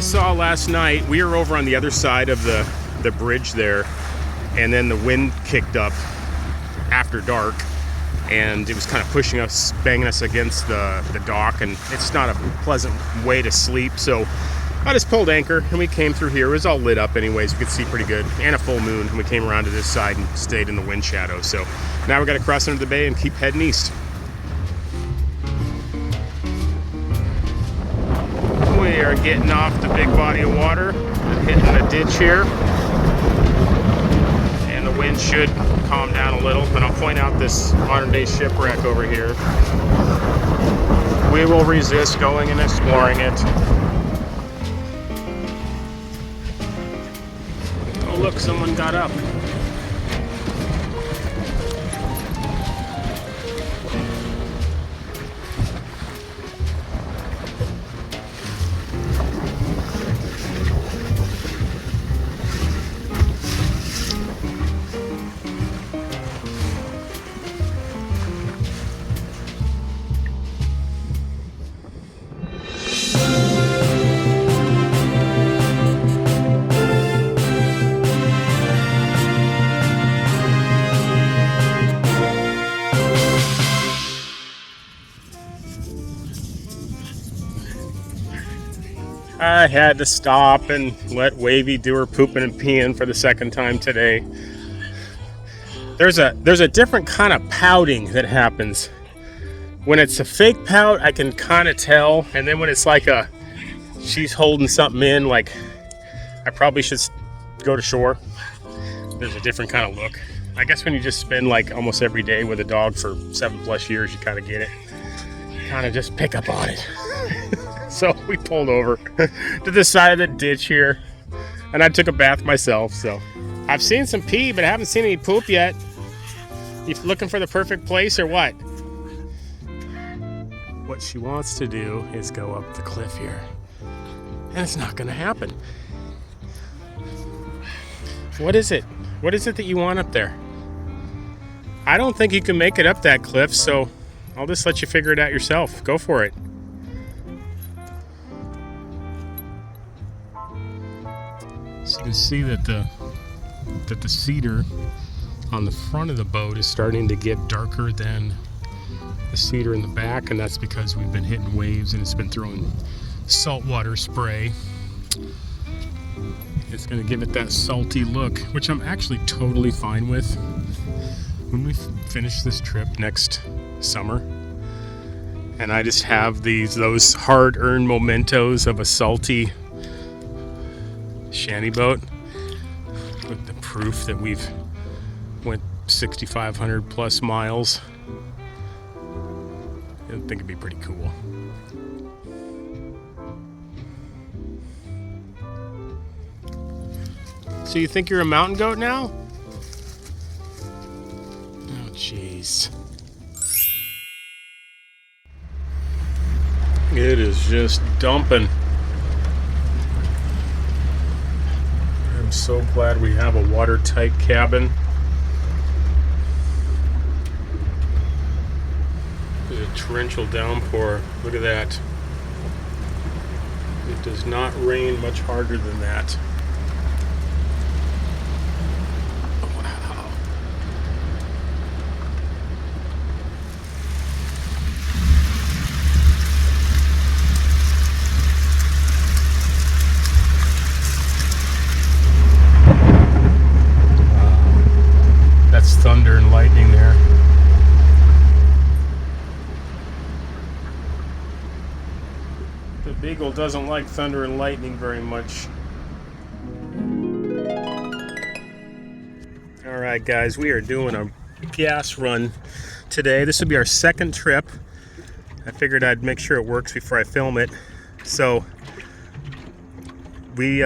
saw last night, we were over on the other side of the bridge there, and then the wind kicked up after dark, and it was kind of pushing us, banging us against the dock, and it's not a pleasant way to sleep, so I just pulled anchor, and we came through here. It was all lit up anyways, we could see pretty good, and a full moon, and we came around to this side and stayed in the wind shadow. So now we got to cross under the bay and keep heading east. We are getting off the big body of water and hitting the ditch here, and the wind should calm down a little. And I'll point out this modern day shipwreck over here. We will resist going and exploring it. Oh look, someone got up. I had to stop and let Wavey do her pooping and peeing for the second time today. There's a different kind of pouting that happens. When it's a fake pout, I can kind of tell, and then when it's like she's holding something in, like I probably should go to shore, there's a different kind of look. I guess when you just spend like almost every day with a dog for 7+ years, you kind of get it. You kind of just pick up on it. So we pulled over to the side of the ditch here, and I took a bath myself. So I've seen some pee, but I haven't seen any poop yet. You looking for the perfect place or what? What she wants to do is go up the cliff here, and it's not going to happen. What is it? What is it that you want up there? I don't think you can make it up that cliff, so I'll just let you figure it out yourself. Go for it. So you can see that the cedar on the front of the boat is starting to get darker than the cedar in the back, and that's because we've been hitting waves and it's been throwing saltwater spray. It's going to give it that salty look, which I'm actually totally fine with when we finish this trip next summer. And I just have those hard-earned mementos of a salty Shanty Boat with the proof that we've went 6,500 plus miles. I think it'd be pretty cool. So you think you're a mountain goat now? Oh jeez. It is just dumping. I'm so glad we have a watertight cabin. There's a torrential downpour. Look at that. It does not rain much harder than that. Wow. That's thunder and lightning there. The Beagle doesn't like thunder and lightning very much. Alright guys, we are doing a gas run today. This will be our second trip. I figured I'd make sure it works before I film it. So we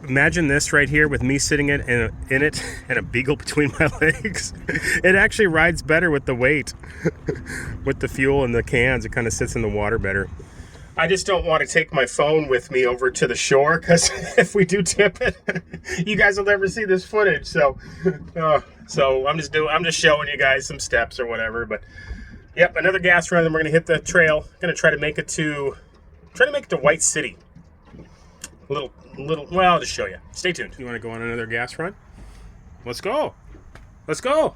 imagine this right here with me sitting in it and a Beagle between my legs. It actually rides better with the weight. With the fuel and the cans, it kind of sits in the water better. I just don't want to take my phone with me over to the shore, because if we do tip it, you guys will never see this footage. So I'm just showing you guys some steps or whatever. But yep, another gas run, and we're gonna hit the trail. Gonna try to make it to White City. Well, I'll just show you. Stay tuned. You want to go on another gas run? Let's go. Let's go.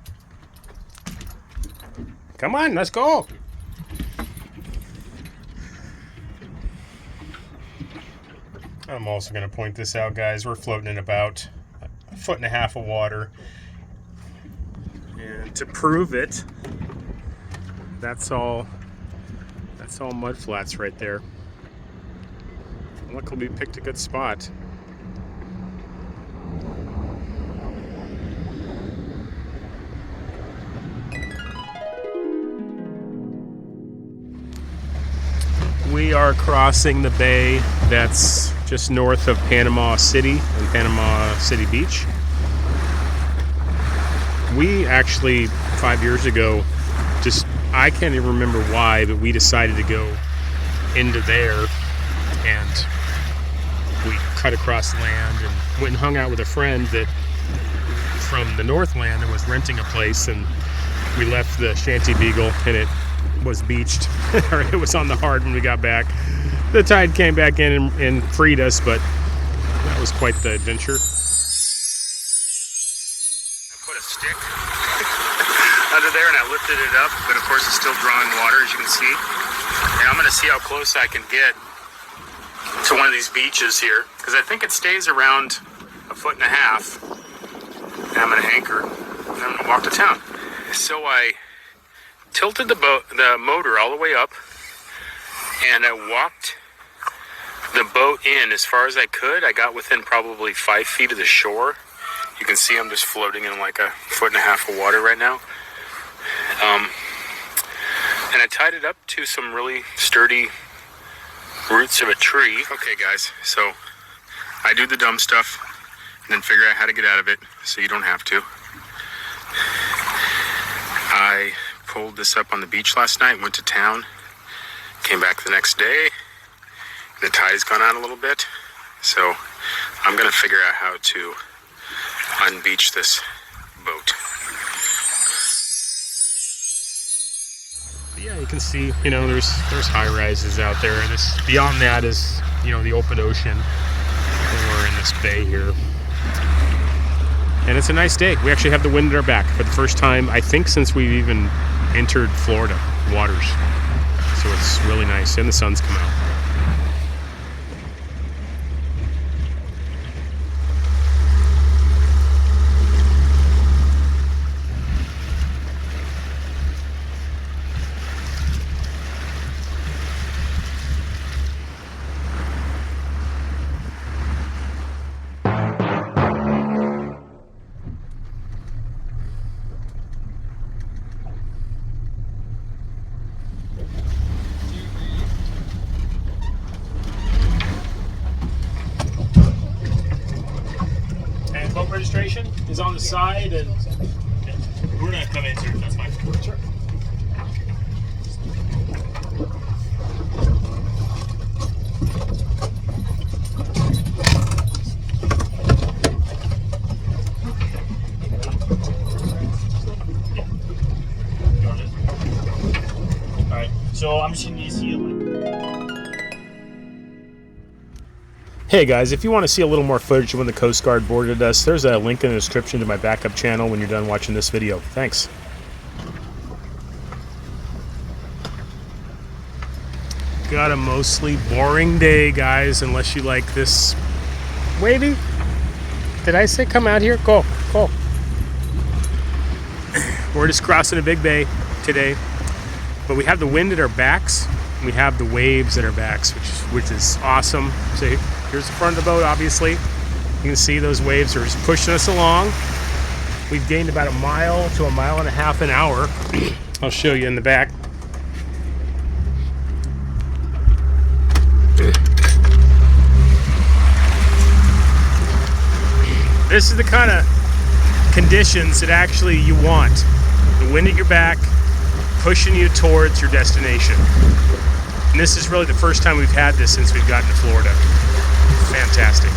Come on, let's go. I'm also going to point this out, guys. We're floating in about 1.5 feet of water. And to prove it, that's all mud flats right there. Luckily, we picked a good spot. We are crossing the bay that's just north of Panama City and Panama City Beach. We actually, 5 years ago, I can't even remember why, but we decided to go into there, and we cut across land and went and hung out with a friend that from the Northland that was renting a place, and we left the Shanty Beagle and it was beached, or it was on the hard when we got back. The tide came back in and freed us, but that was quite the adventure. I put a stick under there and I lifted it up, but of course it's still drawing water, as you can see. And I'm gonna see how close I can get to one of these beaches here, because I think it stays around 1.5 feet, and I'm gonna anchor and I'm gonna walk to town. So I tilted the motor all the way up, and I walked the boat in as far as I could. I got within probably 5 feet of the shore. You can see I'm just floating in like 1.5 feet of water right now. And I tied it up to some really sturdy roots of a tree. Okay, guys, so I do the dumb stuff and then figure out how to get out of it so you don't have to. I pulled this up on the beach last night, went to town, came back the next day. The tide's gone out a little bit, so I'm gonna figure out how to unbeach this boat. But yeah, you can see, there's high rises out there. Beyond that is, the open ocean. And we're in this bay here. And it's a nice day. We actually have the wind at our back for the first time, I think, since we've even entered Florida waters. So it's really nice, and the sun's come out. Registration is on the side, and we're gonna come in too. That's fine. Sure. All right. So I'm just gonna need to see you. Hey guys, if you want to see a little more footage of when the Coast Guard boarded us, there's a link in the description to my backup channel when you're done watching this video. Thanks. Got a mostly boring day, guys, unless you like this. Wavy? Did I say come out here? Go. We're just crossing a big bay today, but we have the wind at our backs. And we have the waves at our backs, which is awesome. So here's the front of the boat, obviously. You can see those waves are just pushing us along. We've gained about 1 mile to 1.5 miles an hour. I'll show you in the back. This is the kind of conditions that actually you want. The wind at your back, pushing you towards your destination. And this is really the first time we've had this since we've gotten to Florida. Fantastic.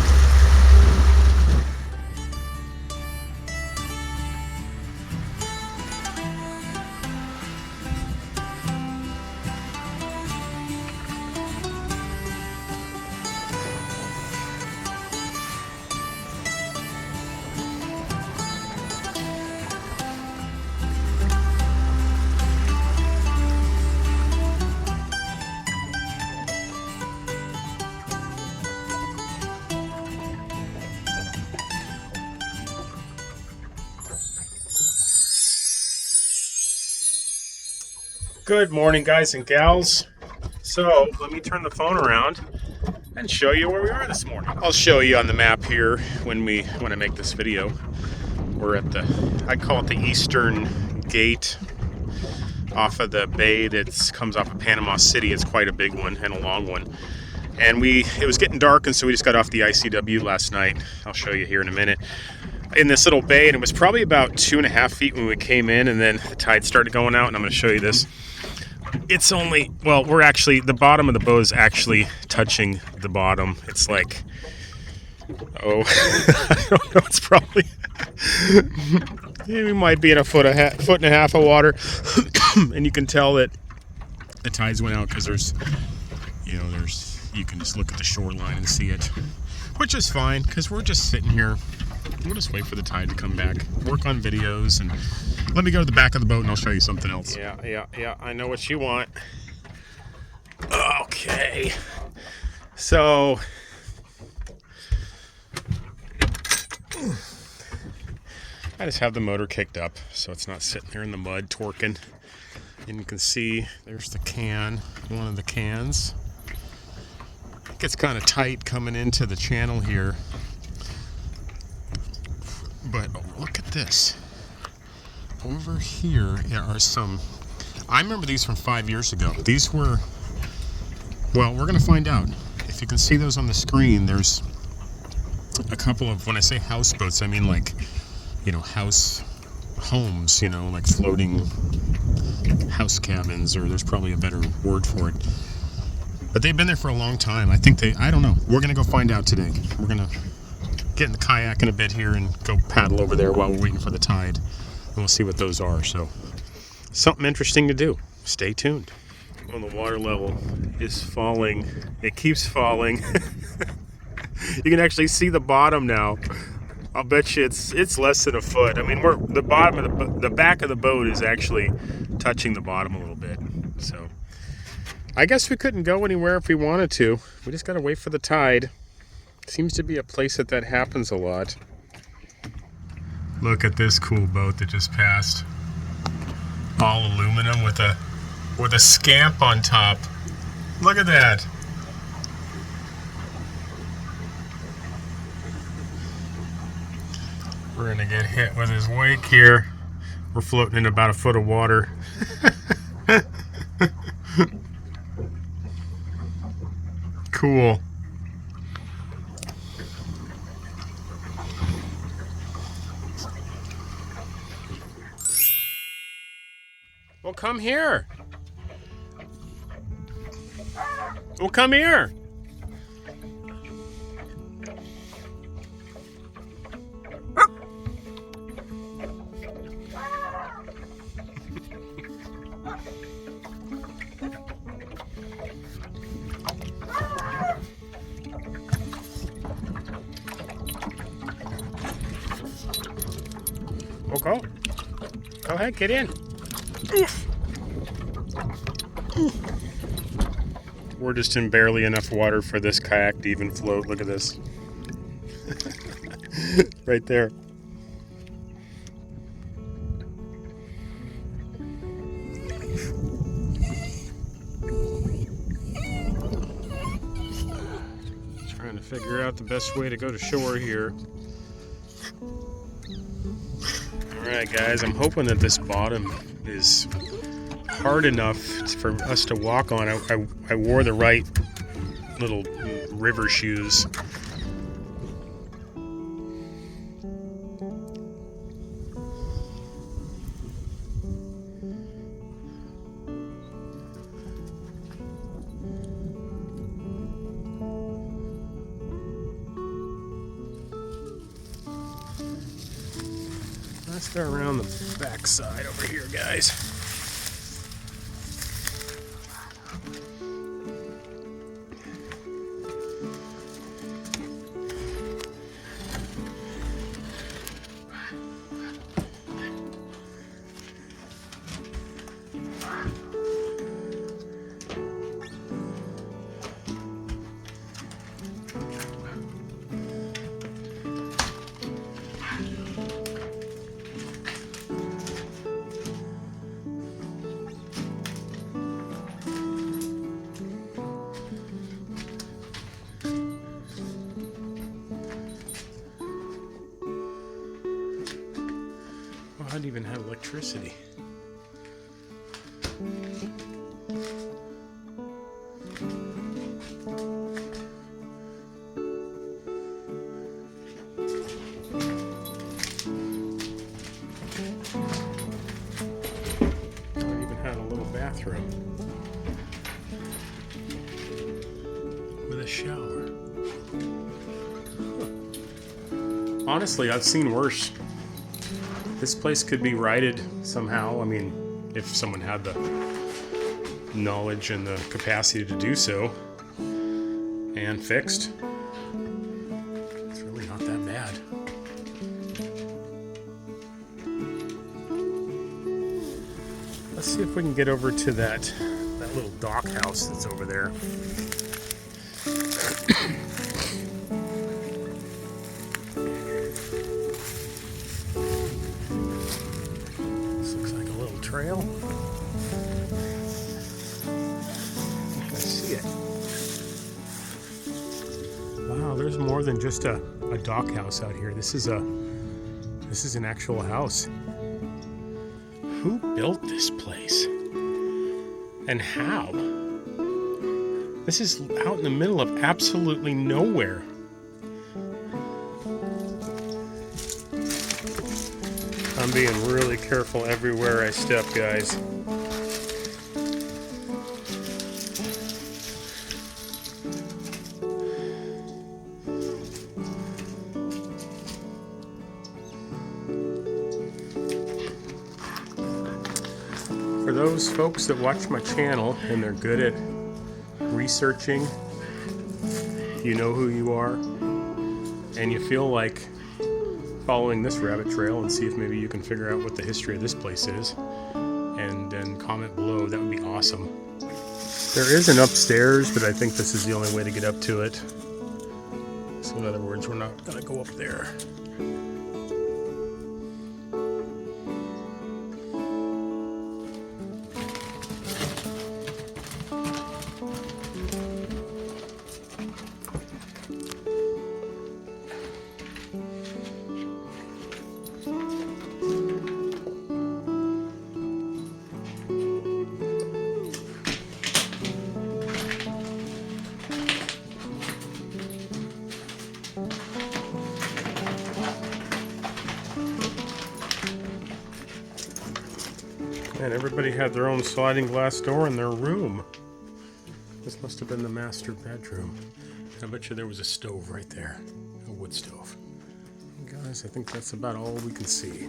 Good morning, guys and gals. So let me turn the phone around and show you where we are this morning. I'll show you on the map here when I make this video. We're at I call it the eastern gate off of the bay that comes off of Panama City. It's quite a big one and a long one. And it was getting dark, and so we just got off the ICW last night. I'll show you here in a minute. In this little bay, and it was probably about 2.5 feet when we came in, and then the tide started going out, and I'm going to show you this. It's only, well, the bottom of the boat is actually touching the bottom. It's like, I don't know, it's probably, we might be in a foot and a half of water, and you can tell that the tides went out because you can just look at the shoreline and see it, which is fine, because we're just sitting here. We'll just wait for the tide to come back, work on videos, and let me go to the back of the boat and I'll show you something else. Yeah, I know what you want. Okay. So, I just have the motor kicked up so it's not sitting there in the mud torquing. And you can see there's the can, one of the cans. It gets kind of tight coming into the channel here. But look at this. Over here, there are some, I remember these from 5 years ago. These were, well, we're going to find out. If you can see those on the screen, there's a couple of, when I say houseboats, I mean like, house homes, like floating house cabins, or there's probably a better word for it. But they've been there for a long time. I don't know. We're going to go find out today. We're going to get in the kayak in a bit here and go paddle over there while we're waiting for the tide. And we'll see what those are. So, something interesting to do. Stay tuned. Well, the water level is falling. It keeps falling. You can actually see the bottom now. I'll bet you it's less than a foot. I mean, the bottom of the back of the boat is actually touching the bottom a little bit. So, I guess we couldn't go anywhere if we wanted to. We just got to wait for the tide. Seems to be a place that happens a lot. Look at this cool boat that just passed. All aluminum with a scamp on top. Look at that. We're gonna get hit with his wake here. We're floating in about a foot of water. Cool. Well, come here. Well, come here. Well, go ahead, get in. Oof. We're just in barely enough water for this kayak to even float. Look at this. Right there. Trying to figure out the best way to go to shore here. Alright guys, I'm hoping that this bottom is hard enough for us to walk on. I wore the right little river shoes. Let's go around the back side over here, guys. forgot it even had electricity. It even had a little bathroom with a shower. Huh. Honestly, I've seen worse. This place could be righted somehow. I mean, if someone had the knowledge and the capacity to do so, and fixed. It's really not that bad. Let's see if we can get over to that little dock house that's over there. Trail. I see it. Wow, there's more than just a dock house out here. This is an actual house. Who built this place? And how? This is out in the middle of absolutely nowhere. I'm being really careful everywhere I step, guys. For those folks that watch my channel and they're good at researching, you know who you are, and you feel like following this rabbit trail and see if maybe you can figure out what the history of this place is, and then comment below. That would be awesome. There is an upstairs, but I think this is the only way to get up to it. So in other words, we're not going to go up there. And everybody had their own sliding glass door in their room. This must have been the master bedroom. I bet you there was a stove right there, a wood stove. Guys, I think that's about all we can see.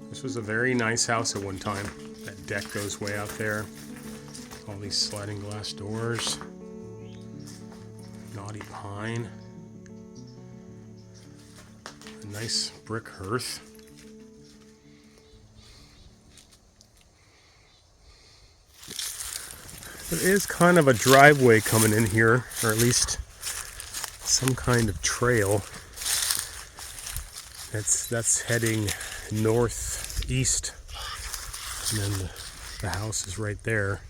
This was a very nice house at one time. That deck goes way out there. All these sliding glass doors. Knotty pine. A nice brick hearth. There is kind of a driveway coming in here, or at least some kind of trail. That's heading northeast, and then the house is right there.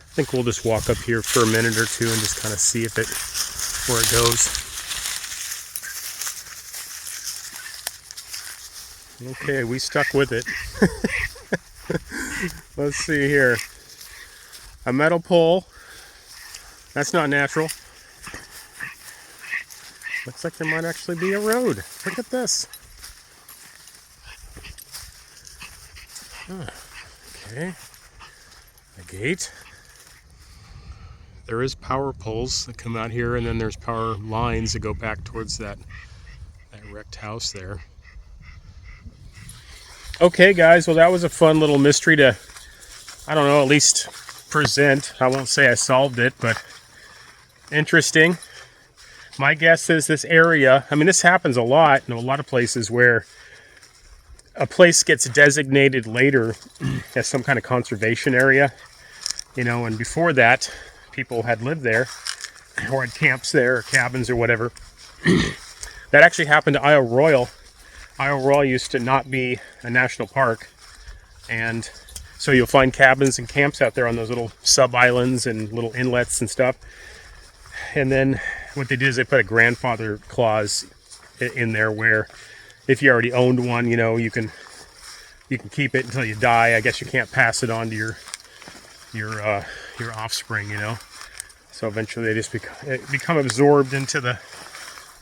I think we'll just walk up here for a minute or two and just kind of see where it goes. Okay, we stuck with it. Let's see here. A metal pole. That's not natural. Looks like there might actually be a road. Look at this. Okay. A gate. There is power poles that come out here, and then there's power lines that go back towards that wrecked house there. Okay, guys, well, that was a fun little mystery to, I don't know, at least present. I won't say I solved it, but interesting. My guess is this area, I mean, this happens a lot in a lot of places where a place gets designated later as some kind of conservation area, you know, and before that, people had lived there or had camps there or cabins or whatever. That actually happened to Isle Royal. Isle Royal used to not be a national park, and so you'll find cabins and camps out there on those little sub-islands and little inlets and stuff. And then what they did is they put a grandfather clause in there where if you already owned one, you can keep it until you die. I guess you can't pass it on to your offspring, So eventually they just become absorbed into the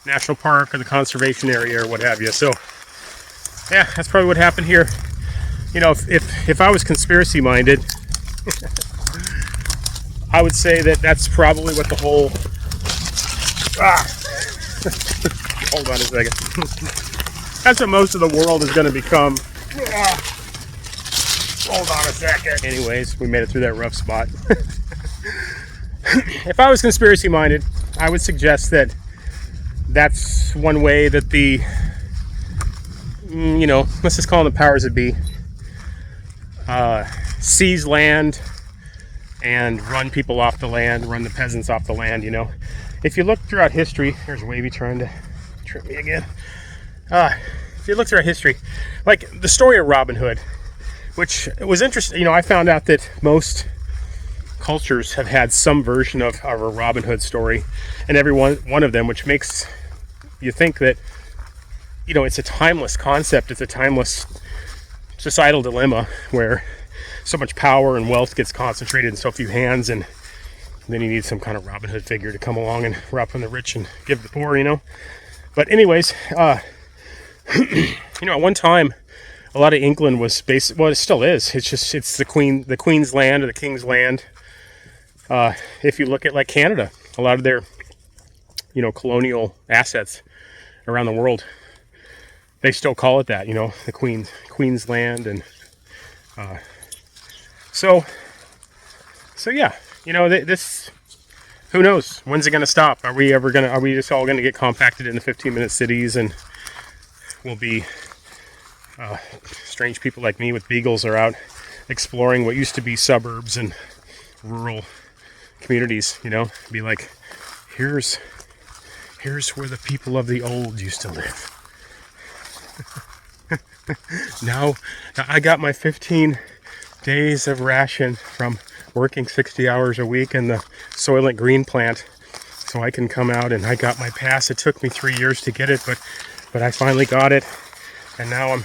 national park or the conservation area or what have you. So yeah, that's probably what happened here. If I was conspiracy minded, I would say that's probably what the whole hold on a second. That's what most of the world is going to become. Hold on a second. Anyways, we made it through that rough spot. If I was conspiracy minded, I would suggest that that's one way that the, let's just call them the powers that be, seize land and run people off the land, run the peasants off the land, If you look throughout history, there's Wavey trying to trip me again. If you look throughout history, like the story of Robin Hood, which was interesting, I found out that most cultures have had some version of a Robin Hood story, and every one of them, which makes you think that, it's a timeless concept, it's a timeless societal dilemma where so much power and wealth gets concentrated in so few hands, and then you need some kind of Robin Hood figure to come along and rob from the rich and give the poor, But anyways, at one time, a lot of England was based. Well, it still is. It's the Queen's land or the King's land. If you look at like Canada, a lot of their, colonial assets around the world, they still call it that. The Queen's land, and so yeah. This. Who knows? When's it going to stop? Are we just all going to get compacted into 15-minute cities, and we'll be strange people like me with beagles are out exploring what used to be suburbs and rural communities, be like, here's where the people of the old used to live. Now I got my 15 days of ration from working 60 hours a week in the Soylent Green plant, so I can come out, and I got my pass. It took me 3 years to get it, but I finally got it, and now I'm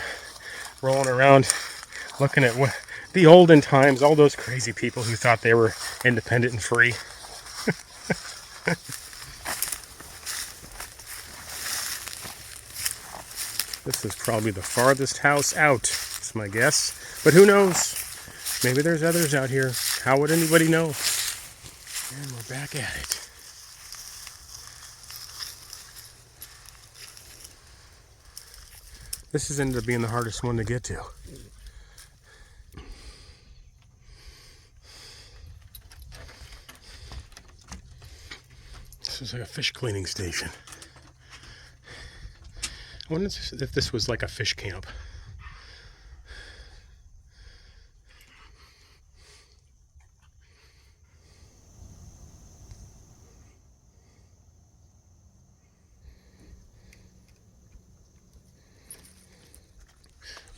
rolling around looking at what the olden times, all those crazy people who thought they were independent and free. This is probably the farthest house out, is my guess, but who knows? Maybe there's others out here. How would anybody know? And we're back at it. This has ended up being the hardest one to get to. This is like a fish cleaning station. I wonder if this was like a fish camp.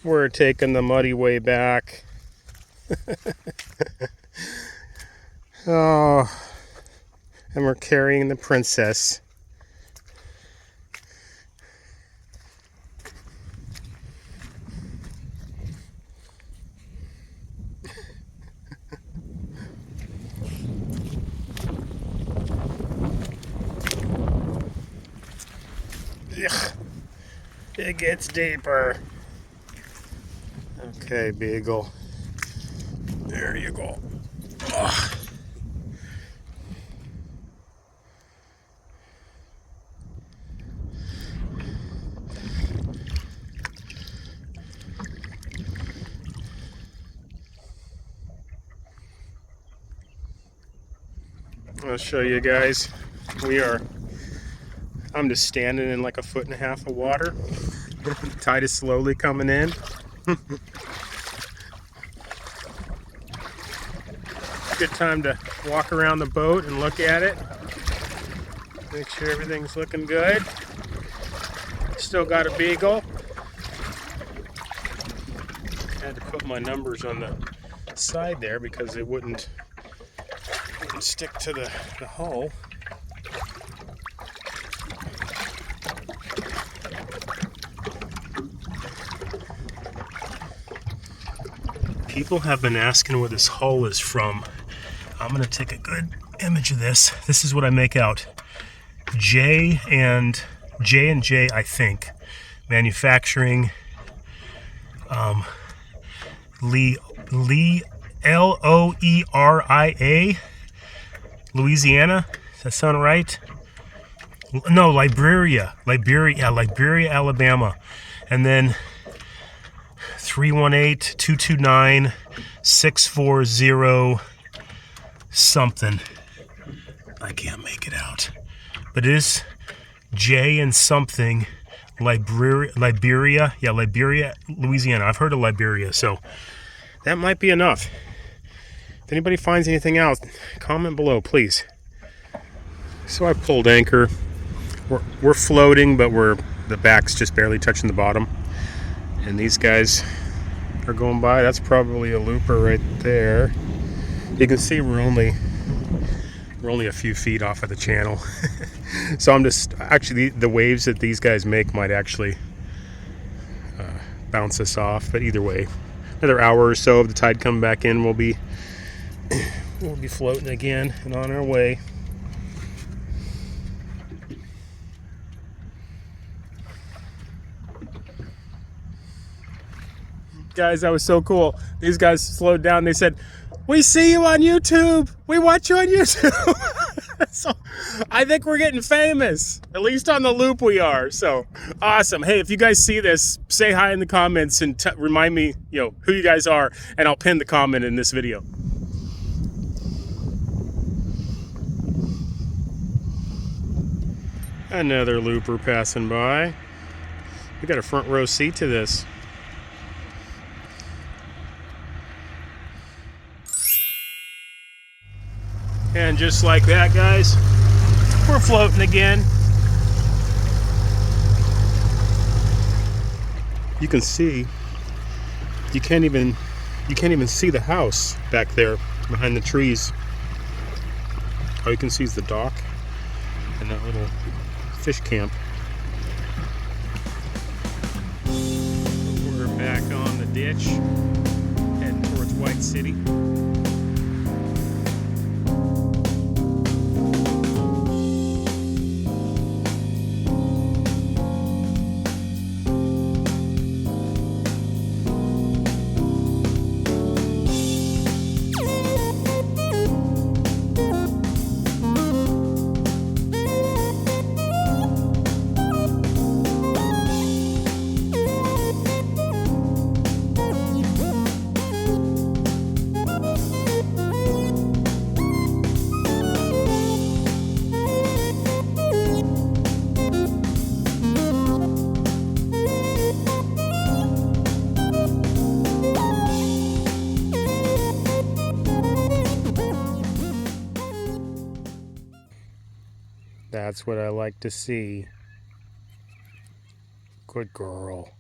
We're taking the muddy way back. Oh, and we're carrying the princess. It gets deeper. Okay, Beagle. There you go. Ugh. I'll show you guys. I'm just standing in like 1.5 feet of water. The tide is slowly coming in. Good time to walk around the boat and look at it. Make sure everything's looking good. Still got a beagle. Had to put my numbers on the side there because they wouldn't stick to the hull. People have been asking where this hull is from. I'm gonna take a good image of this. This is what I make out. J and J, I think. Manufacturing. Loeria, Louisiana. Does that sound right? No, Liberia, Alabama. And then 318-229-640 something. I can't make it out. But it is J and something, Liberia, Louisiana. I've heard of Liberia, so that might be enough. If anybody finds anything else, comment below, please. So I pulled anchor. We're floating, but the back's just barely touching the bottom. And these guys are going by. That's probably a looper right there. You can see we're only a few feet off of the channel. So I'm just, actually the waves that these guys make might actually bounce us off. But either way, another hour or so of the tide coming back in, we'll be floating again and on our way. Guys, that was so cool. These guys slowed down. They said, "We see you on YouTube. We watch you on YouTube." So I think we're getting famous. At least on the loop we are. So awesome. Hey, if you guys see this, say hi in the comments and remind me, who you guys are, and I'll pin the comment in this video. Another looper passing by. We got a front row seat to this. And just like that, guys, we're floating again. You can see, you can't even see the house back there behind the trees. All you can see is the dock and that little fish camp. We're back on the ditch, heading towards White City. That's what I like to see. Good girl.